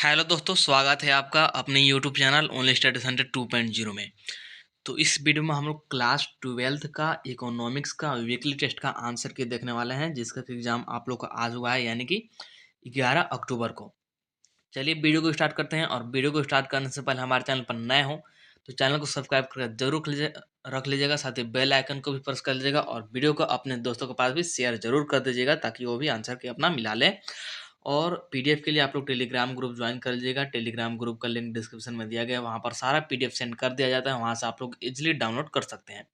Hello दोस्तों, स्वागत है आपका अपने YouTube channel only study centre 2.0 में। तो इस वीडियो में हम लोग क्लास 12th का इकोनॉमिक्स का वीकली टेस्ट का आंसर की देखने वाले हैं, जिसका एग्जाम आप लोग का आज हुआ है, यानी कि 11 अक्टूबर को। चलिए वीडियो को स्टार्ट करते हैं। और वीडियो को स्टार्ट करने से पहले हमारे चैनल पर नए हो तो चैनल को सब्सक्राइब कर जरूर रख लीजिएगा, साथ ही बेल आइकन को भी प्रेस कर लीजिएगा और वीडियो को अपने दोस्तों के पास भी शेयर जरूर कर दीजिएगा, ताकि वो भी आंसर के अपना मिला लें। और पीडीएफ के लिए आप लोग टेलीग्राम ग्रुप ज्वाइन कर लीजिएगा। टेलीग्राम ग्रुप का लिंक डिस्क्रिप्शन में दिया गया है, वहाँ पर सारा पीडीएफ सेंड कर दिया जाता है, वहाँ से आप लोग इजीली डाउनलोड कर सकते हैं।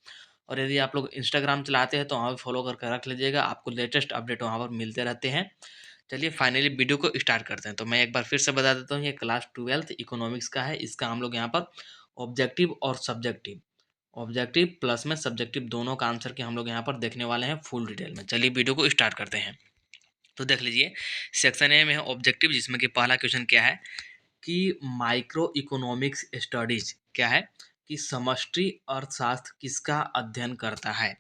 और यदि आप लोग इंस्टाग्राम चलाते हैं तो वहाँ भी फॉलो करके रख लीजिएगा, आपको लेटेस्ट अपडेट वहाँ पर मिलते रहते हैं। चलिए फाइनली वीडियो को स्टार्ट करते हैं। तो मैं एक बार फिर से बता देता हूँ, ये क्लास 12th इकोनॉमिक्स का है। इसका हम लोग यहाँ पर ऑब्जेक्टिव और सब्जेक्टिव, ऑब्जेक्टिव प्लस में सब्जेक्टिव दोनों का आंसर के हम लोग यहाँ पर देखने वाले हैं फुल डिटेल में। चलिए वीडियो को स्टार्ट करते हैं। तो देख लीजिए, सेक्शन ए में है ऑब्जेक्टिव, जिसमें कि पहला क्वेश्चन क्या है कि माइक्रो इकोनॉमिक्स स्टडीज क्या है कि समष्टि अर्थशास्त्र किसका अध्ययन करता है।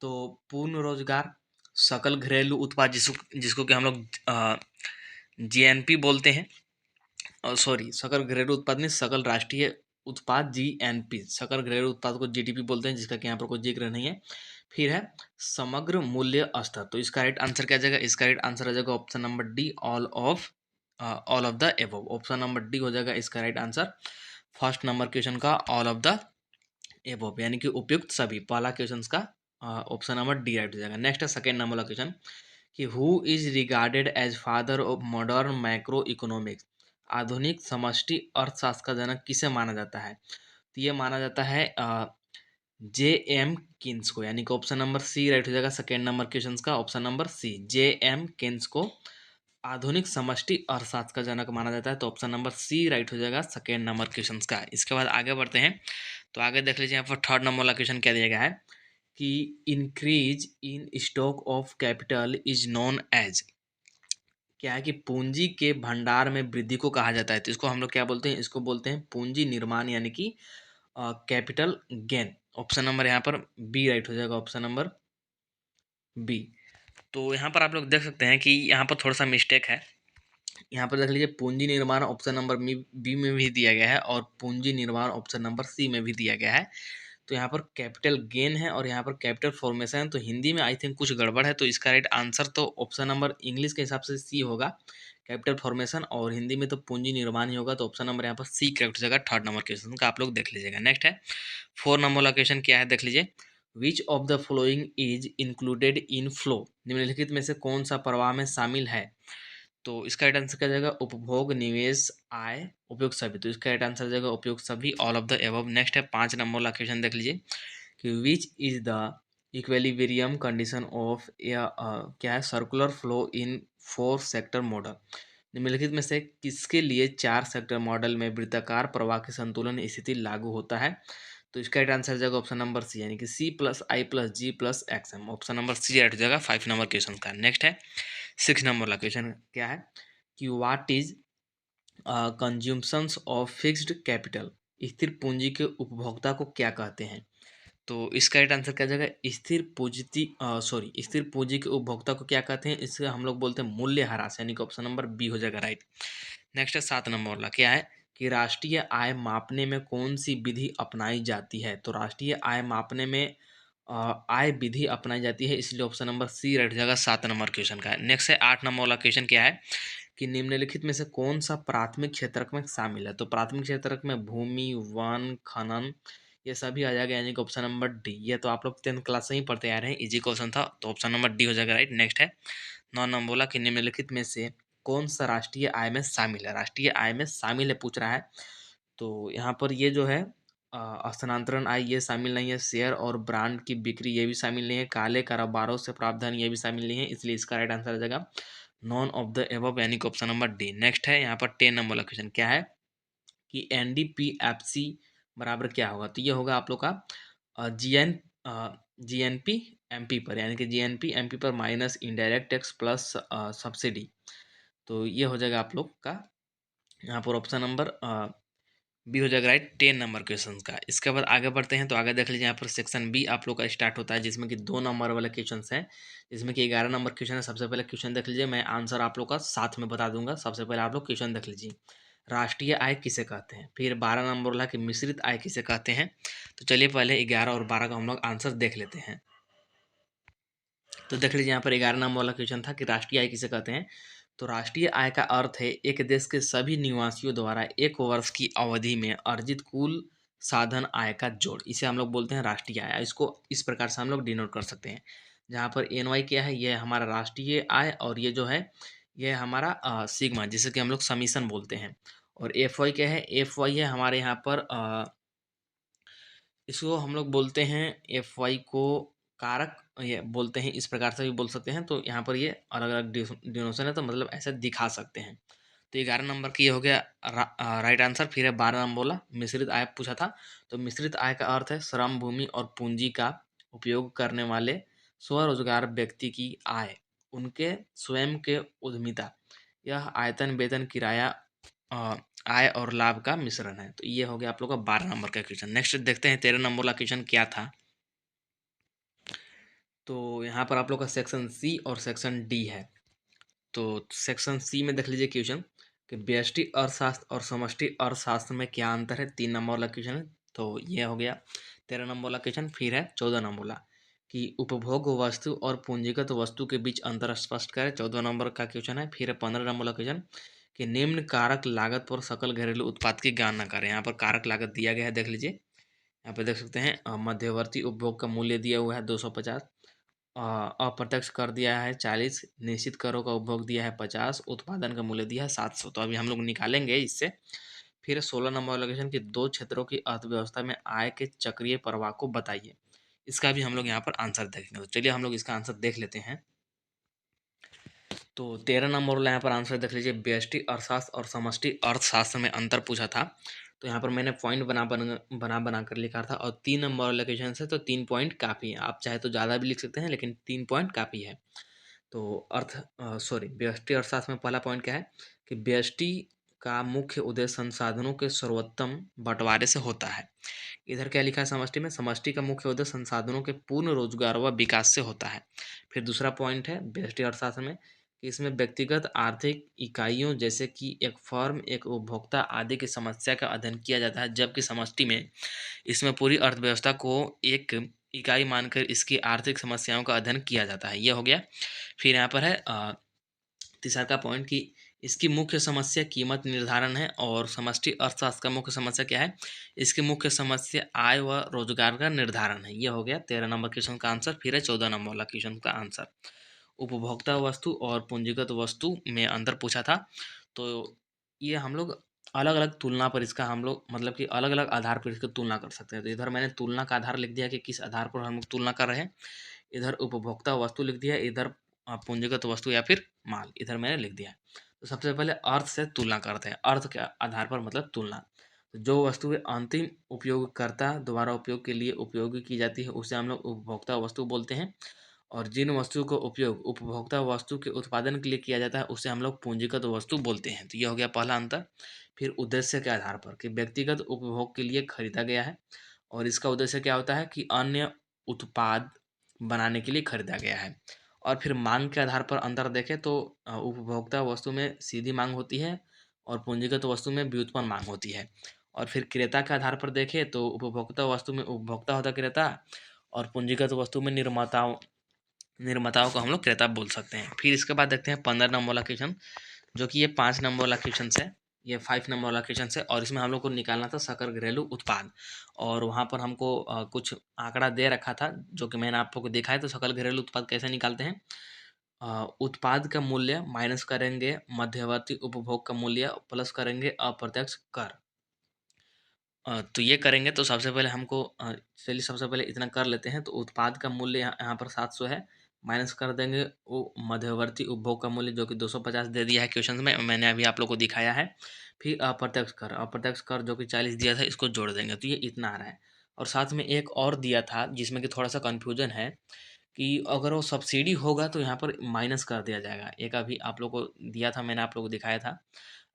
तो पूर्ण रोजगार, सकल घरेलू उत्पाद, जिसको जिसको कि हम लोग जीएनपी बोलते हैं, और सॉरी सकल घरेलू उत्पाद नहीं, सकल राष्ट्रीय उत्पाद जीएनपी, सकल घरेलू उत्पाद को जीडीपी बोलते हैं, जिसका कि यहाँ पर कोई जिक्र नहीं है। फिर है समग्र मूल्य स्तर। तो इसका राइट आंसर क्या आ जाएगा, इसका राइट आंसर आ जाएगा option number D, all of the above. Option number D हो जाएगा इसका right answer first number question का, ऑल ऑफ द एबव, यानी कि उपयुक्त सभी, पहला क्वेश्चन का ऑप्शन नंबर डी राइट हो जाएगा। नेक्स्ट है सेकेंड नंबर वाला क्वेश्चन कि who is regarded as father of modern micro economics. आधुनिक समष्टि अर्थशास्त्र का जनक किसे माना जाता है। तो ये माना जाता है जे एम किन्स को, यानी कि ऑप्शन नंबर सी राइट हो जाएगा सेकेंड नंबर क्वेश्चन का, ऑप्शन नंबर सी, जे एम किन्स को आधुनिक समष्टि अर्थशास्त्र का जनक माना जाता है। तो ऑप्शन नंबर सी राइट हो जाएगा सेकेंड नंबर क्वेश्चन का। इसके बाद आगे बढ़ते हैं। तो आगे देख लीजिए, यहाँ पर थर्ड नंबर वाला क्वेश्चन क्या दिया गया है कि increase in stock of capital is known as. क्या है कि पूंजी के भंडार में वृद्धि को कहा जाता है। तो इसको हम लोग क्या बोलते हैं, इसको बोलते हैं पूंजी निर्माण, यानी कि कैपिटल गेन। ऑप्शन नंबर यहाँ पर बी राइट हो जाएगा, ऑप्शन नंबर बी। तो यहाँ पर आप लोग देख सकते हैं कि यहाँ पर थोड़ा सा मिस्टेक है। यहाँ पर देख लीजिए, पूंजी निर्माण ऑप्शन नंबर बी में भी दिया गया है और पूंजी निर्माण ऑप्शन नंबर सी में भी दिया गया है। तो यहाँ पर कैपिटल गेन है और यहाँ पर कैपिटल फॉर्मेशन है। तो हिंदी में आई थिंक कुछ गड़बड़ है, तो इसका राइट आंसर तो ऑप्शन नंबर इंग्लिश के हिसाब से सी होगा, कैपिटल फॉर्मेशन, और हिंदी में तो पूंजी निर्माण ही होगा। तो ऑप्शन नंबर यहाँ पर सी करेक्ट हो जाएगा थर्ड नंबर क्वेश्चन का, आप लोग देख लीजिएगा। नेक्स्ट है फोर नंबर वाला क्वेश्चन क्या है, देख लीजिए। Which of the following is included in flow. निम्नलिखित में से कौन सा प्रवाह में शामिल है। तो इसका राइट आंसर क्या जाएगा, उपभोग, निवेश, आय, उपयोग सभी। तो इसका राइट आंसर जाएगा उपयोग सभी, all of the above. Next है पांच नंबर वाला क्वेश्चन देख लीजिए कि which is the equilibrium condition of क्या है circular flow in four sector model. निम्नलिखित में से किसके लिए चार सेक्टर मॉडल में वृत्ताकार प्रवाह की संतुलन स्थिति लागू होता है। तो इसका राइट आंसर जाएगा ऑप्शन नंबर सी, यानी कि C plus I plus G plus X M. Option number C right हो जाएगा फाइव नंबर क्वेश्चन का। नेक्स्ट है सिक्स नंबर वाला क्वेश्चन क्या है कि what is consumptions of fixed capital. स्थिर पूंजी के उपभोक्ता को क्या कहते हैं। तो इसका राइट आंसर क्या जाएगा, स्थिर पूंजी के उपभोक्ता को क्या कहते हैं, इससे हम लोग बोलते हैं मूल्य ह्रास, यानी कि ऑप्शन नंबर बी हो जाएगा राइट। नेक्स्ट है सात नंबर वाला क्या है कि राष्ट्रीय आय मापने में कौन सी विधि अपनाई जाती है। तो राष्ट्रीय आय मापने में आय विधि अपनाई जाती है, इसलिए ऑप्शन नंबर सी राइट हो जाएगा सात नंबर क्वेश्चन का। नेक्स्ट है आठ नंबर वाला क्वेश्चन क्या है कि निम्नलिखित में से कौन सा प्राथमिक क्षेत्रक में शामिल है। तो प्राथमिक क्षेत्रक में भूमि, वन, खनन, ये सभी आ जाएगा, यानी कि ऑप्शन नंबर डी। ये तो आप लोग 10th क्लास से ही पढ़ते आ रहे हैं, इजी क्वेश्चन था, तो ऑप्शन नंबर डी हो जाएगा राइट। नेक्स्ट है नौ नंबर बोला कि निम्नलिखित में से कौन सा राष्ट्रीय आय में शामिल है। राष्ट्रीय आय में शामिल है पूछ रहा है। तो यहाँ पर ये जो है स्थानांतरण आय ये शामिल नहीं है, शेयर और ब्रांड की बिक्री ये भी शामिल नहीं है, काले कारोबारों से प्राप्त धन ये भी शामिल नहीं है, इसलिए इसका राइट आंसर आ जाएगा नॉन ऑफ द एबव, यानी कि ऑप्शन नंबर डी। नेक्स्ट है यहाँ पर 10 नंबर वाला क्वेश्चन क्या है कि एनडीपीएफसी बराबर क्या होगा। तो ये होगा आप लोग का जीएनपी एमपी पर, यानी कि जीएनपी एमपी पर minus indirect tax plus subsidy. तो ये हो जाएगा आप लोग का यहाँ पर ऑप्शन नंबर बी हो जाएगा राइट 10 नंबर क्वेश्चन का। इसके बाद आगे बढ़ते हैं, तो आगे देख लीजिए यहाँ पर सेक्शन बी आप लोग का स्टार्ट होता है, जिसमें कि 2 नंबर वाले क्वेश्चन हैं, जिसमें कि 11 नंबर क्वेश्चन है। सबसे पहले क्वेश्चन देख लीजिए, मैं आंसर आप लोग का साथ में बता दूंगा। सबसे पहले आप लोग क्वेश्चन देख लीजिए, राष्ट्रीय आय किसे कहते हैं। फिर 12 नंबर वाला कि मिश्रित आय किसे कहते हैं। तो चलिए पहले 11 और 12 का हम लोग आंसर देख लेते हैं। तो देख लीजिए यहाँ पर 11 नंबर वाला क्वेश्चन था कि राष्ट्रीय आय किसे कहते हैं। तो राष्ट्रीय आय का अर्थ है एक देश के सभी निवासियों द्वारा एक वर्ष की अवधि में अर्जित कुल साधन आय का जोड़, इसे हम लोग बोलते हैं राष्ट्रीय आय। इसको इस प्रकार से हम लोग डिनोट कर सकते हैं, जहाँ पर एन क्या है, ये हमारा राष्ट्रीय आय, और ये जो है ये हमारा सिग्मा, जिसे कि हम लोग समीशन बोलते हैं। और एफ वाई क्या है, एफ वाई है हमारे यहाँ पर इसको हम लोग बोलते हैं एफ वाई को कारक ये बोलते हैं, इस प्रकार से भी बोल सकते हैं। तो यहाँ पर ये अलग अलग डिनोशन है, तो मतलब ऐसे दिखा सकते हैं। तो 11 नंबर की ये हो गया राइट आंसर। फिर है 12 नंबर बोला मिश्रित आय पूछा था। तो मिश्रित आय का अर्थ है श्रम, भूमि और पूंजी का उपयोग करने वाले स्वरोजगार व्यक्ति की आय, उनके स्वयं के उद्यमिता, यह आयतन, वेतन, किराया, अ, आय और लाभ का मिश्रण है। तो ये हो गया आप लोग का 12 नंबर का क्वेश्चन। नेक्स्ट देखते हैं 13 नंबर का क्वेश्चन क्या था। तो यहाँ पर आप लोग का सेक्शन सी और सेक्शन डी है। तो सेक्शन सी में देख लीजिए क्वेश्चन कि व्यष्टि अर्थशास्त्र और समष्टि अर्थशास्त्र में क्या अंतर है। 3 नंबर वाला क्वेश्चन है। तो ये हो गया 13 नंबर वाला क्वेश्चन। फिर है 14 नंबर वाला कि उपभोग वस्तु और पूंजीगत वस्तु के बीच अंतर स्पष्ट करें। 14 नंबर का क्वेश्चन है। फिर है 15 नंबर वाला क्वेश्चन कि निम्न कारक लागत पर सकल घरेलू उत्पाद की गणना करें। यहाँ पर कारक लागत दिया गया है, देख लीजिए यहाँ पे देख सकते हैं। मध्यवर्ती उपभोग का मूल्य दिया हुआ है 250, अप्रत्यक्ष कर दिया है 40, निश्चित करों का उपभोग दिया है 50, उत्पादन का मूल्य दिया है 700। तो अभी हम लोग निकालेंगे इससे। फिर 16 नंबर लोकेशन की दो क्षेत्रों की अर्थव्यवस्था में आय के चक्रीय प्रवाह को बताइए। इसका भी हम लोग यहाँ पर आंसर देखेंगे। तो चलिए हम लोग इसका आंसर देख लेते हैं। तो 13 नंबर वाला यहाँ पर आंसर देख लीजिए, व्यष्टि अर्थशास्त्र और समष्टि अर्थशास्त्र में अंतर पूछा था। तो यहाँ पर मैंने पॉइंट बना कर लिखा था। और 3 नंबर वाले क्वेश्चन से तो 3 पॉइंट काफ़ी है, आप चाहे तो ज़्यादा भी लिख सकते हैं, लेकिन 3 पॉइंट काफ़ी है। तो व्यष्टि अर्थशास्त्र में पहला पॉइंट क्या है कि व्यष्टि का मुख्य उद्देश्य संसाधनों के सर्वोत्तम बंटवारे से होता है। इधर क्या लिखा है समष्टि में, समष्टि का मुख्य उद्देश्य संसाधनों के पूर्ण रोजगार व विकास से होता है। फिर दूसरा पॉइंट है व्यष्टि अर्थशास्त्र में कि इसमें व्यक्तिगत आर्थिक इकाइयों जैसे कि एक फर्म, एक उपभोक्ता आदि की समस्या का अध्ययन किया जाता है, जबकि समष्टि में इसमें पूरी अर्थव्यवस्था को एक इकाई मानकर इसकी आर्थिक समस्याओं का अध्ययन किया जाता है। ये हो गया। फिर यहाँ पर है तीसरा का पॉइंट कि इसकी मुख्य समस्या कीमत निर्धारण है, और समष्टि अर्थशास्त्र का मुख्य समस्या क्या है, इसकी मुख्य समस्या आय व रोजगार का निर्धारण है। ये हो गया 13 नंबर क्वेश्चन का आंसर। फिर है 14 नंबर वाला क्वेश्चन का आंसर, उपभोक्ता वस्तु और पूंजीगत वस्तु में अंतर पूछा था। तो ये हम लोग अलग अलग तुलना पर इसका हम लोग मतलब कि अलग अलग आधार पर इसकी तुलना कर सकते हैं। तो इधर मैंने तुलना का आधार लिख दिया कि किस आधार पर हम लोग तुलना कर रहे हैं। इधर उपभोक्ता वस्तु लिख दिया, इधर पूंजीगत वस्तु या फिर माल इधर मैंने लिख दिया है। तो सबसे पहले अर्थ से तुलना करते हैं। अर्थ के आधार पर मतलब तुलना, तो जो वस्तुएं अंतिम उपयोगकर्ता द्वारा उपयोग के लिए उपयोगी की जाती है उसे हम लोग उपभोक्ता वस्तु बोलते हैं। और जिन वस्तुओं का उपयोग उपभोक्ता वस्तु के उत्पादन के लिए किया जाता है उसे हम लोग पूंजीगत वस्तु बोलते हैं। तो यह हो गया पहला अंतर। फिर उद्देश्य के आधार पर कि व्यक्तिगत उपभोग के लिए खरीदा गया है, और इसका उद्देश्य क्या होता है कि अन्य उत्पाद बनाने के लिए खरीदा गया है। और फिर मांग के आधार पर अंतर देखें तो उपभोक्ता वस्तु में सीधी मांग होती है, और पूंजीगत वस्तु में व्युत्पन्न मांग होती है। और फिर क्रेता के आधार पर देखें तो उपभोक्ता वस्तु में उपभोक्ता होता है क्रेता, और पूंजीगत वस्तु में निर्माताओं को हम लोग क्रेता बोल सकते हैं। फिर इसके बाद देखते हैं 15 नंबर वाला क्वेश्चन, जो कि ये 5 नंबर वाला क्वेश्चन है, ये 5 नंबर वाला क्वेश्चन है। और इसमें हम लोग को निकालना था सकल घरेलू उत्पाद, और वहाँ पर हमको कुछ आंकड़ा दे रखा था जो कि मैंने आप लोग को दिखाया। तो सकल घरेलू उत्पाद कैसे निकालते हैं, उत्पाद का मूल्य माइनस करेंगे मध्यवर्ती उपभोग का मूल्य प्लस करेंगे अप्रत्यक्ष कर। तो ये करेंगे तो सबसे पहले हमको चलिए सबसे पहले इतना कर लेते हैं। तो उत्पाद का मूल्य यहाँ पर 700 है, माइनस कर देंगे वो मध्यवर्ती उपभोग का मूल्य जो कि 250 दे दिया है क्वेश्चन में, मैंने अभी आप लोग को दिखाया है। फिर अप्रत्यक्ष कर जो कि 40 दिया था, इसको जोड़ देंगे तो ये इतना आ रहा है। और साथ में एक और दिया था जिसमें कि थोड़ा सा कन्फ्यूजन है कि अगर वो सब्सिडी होगा तो यहाँ पर माइनस कर दिया जाएगा। एक अभी आप लोग को दिया था, मैंने आप लोग को दिखाया था।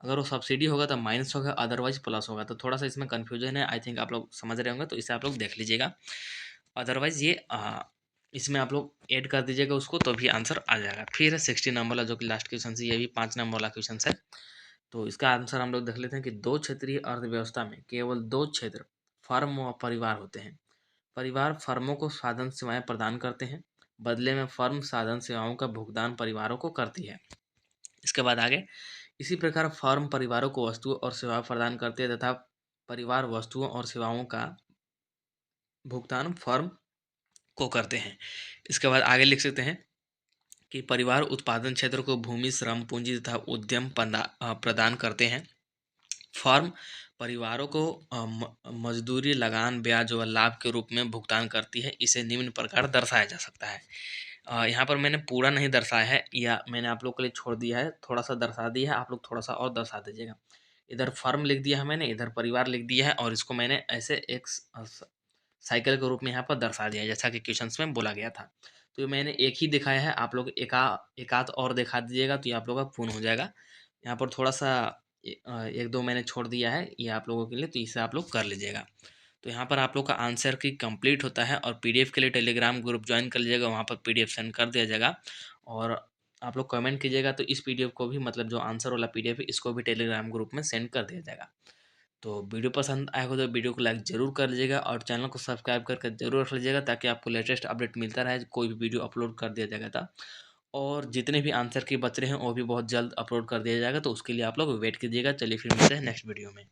अगर वो सब्सिडी होगा तो माइनस होगा, अदरवाइज़ प्लस होगा। तो थोड़ा-सा इसमें कन्फ्यूजन है, आई थिंक आप लोग समझ रहे होंगे, तो इसे आप लोग देख लीजिएगा। अदरवाइज़ ये इसमें आप लोग ऐड कर दीजिएगा उसको, तो भी आंसर आ जाएगा। फिर 16 नंबर वाला जो कि लास्ट क्वेश्चन है, ये भी 5 नंबर वाला क्वेश्चन है। तो इसका आंसर हम लोग देख लेते हैं कि 2 क्षेत्रीय अर्थव्यवस्था में केवल 2 क्षेत्र फर्म व परिवार होते हैं। परिवार फर्मों को साधन सेवाएं प्रदान करते हैं, बदले में फर्म साधन सेवाओं का भुगतान परिवारों को करती है। इसके बाद आगे, इसी प्रकार फर्म परिवारों को वस्तुओं और सेवाएं प्रदान करते हैं तथा परिवार वस्तुओं और सेवाओं का भुगतान फर्म को करते हैं। इसके बाद आगे लिख सकते हैं कि परिवार उत्पादन क्षेत्र को भूमि, श्रम, पूंजी तथा उद्यम प्रदान करते हैं। फर्म परिवारों को मजदूरी, लगान, ब्याज व लाभ के रूप में भुगतान करती है। इसे निम्न प्रकार दर्शाया जा सकता है। यहाँ पर मैंने पूरा नहीं दर्शाया है, या मैंने आप लोग के लिए छोड़ दिया है, थोड़ा सा दर्शा दिया है, आप लोग थोड़ा सा और दर्शा दीजिएगा। इधर फर्म लिख दिया है मैंने, इधर परिवार लिख दिया है, और इसको मैंने ऐसे एक साइकिल के रूप में यहाँ पर दर्शा दिया है, जैसा कि क्वेश्चंस में बोला गया था। तो मैंने एक ही दिखाया है, आप लोग एक आध और दिखा दीजिएगा तो ये आप लोगों का पूर्ण हो जाएगा। यहाँ पर थोड़ा सा एक दो मैंने छोड़ दिया है ये आप लोगों के लिए, तो इसे आप लोग कर लीजिएगा। तो यहाँ पर आप लोग का आंसर की कंप्लीट होता है, और पीडीएफ के लिए टेलीग्राम ग्रुप ज्वाइन कर लीजिएगा, वहाँ पर पीडीएफ सेंड कर दिया जाएगा। और आप लोग कमेंट कीजिएगा तो इस पीडीएफ को भी, मतलब जो आंसर वाला पीडीएफ है, इसको भी टेलीग्राम ग्रुप में सेंड कर दिया जाएगा। तो वीडियो पसंद आया हो तो वीडियो को लाइक ज़रूर कर लीजिएगा, और चैनल को सब्सक्राइब करके ज़रूर रख लीजिएगा, ताकि आपको लेटेस्ट अपडेट मिलता रहे, कोई भी वीडियो अपलोड कर दिया जाएगा था। और जितने भी आंसर के बच रहे हैं वो भी बहुत जल्द अपलोड कर दिया जाएगा, तो उसके लिए आप लोग वेट कीजिएगा। चलिए फिर मिलते हैं नेक्स्ट वीडियो में।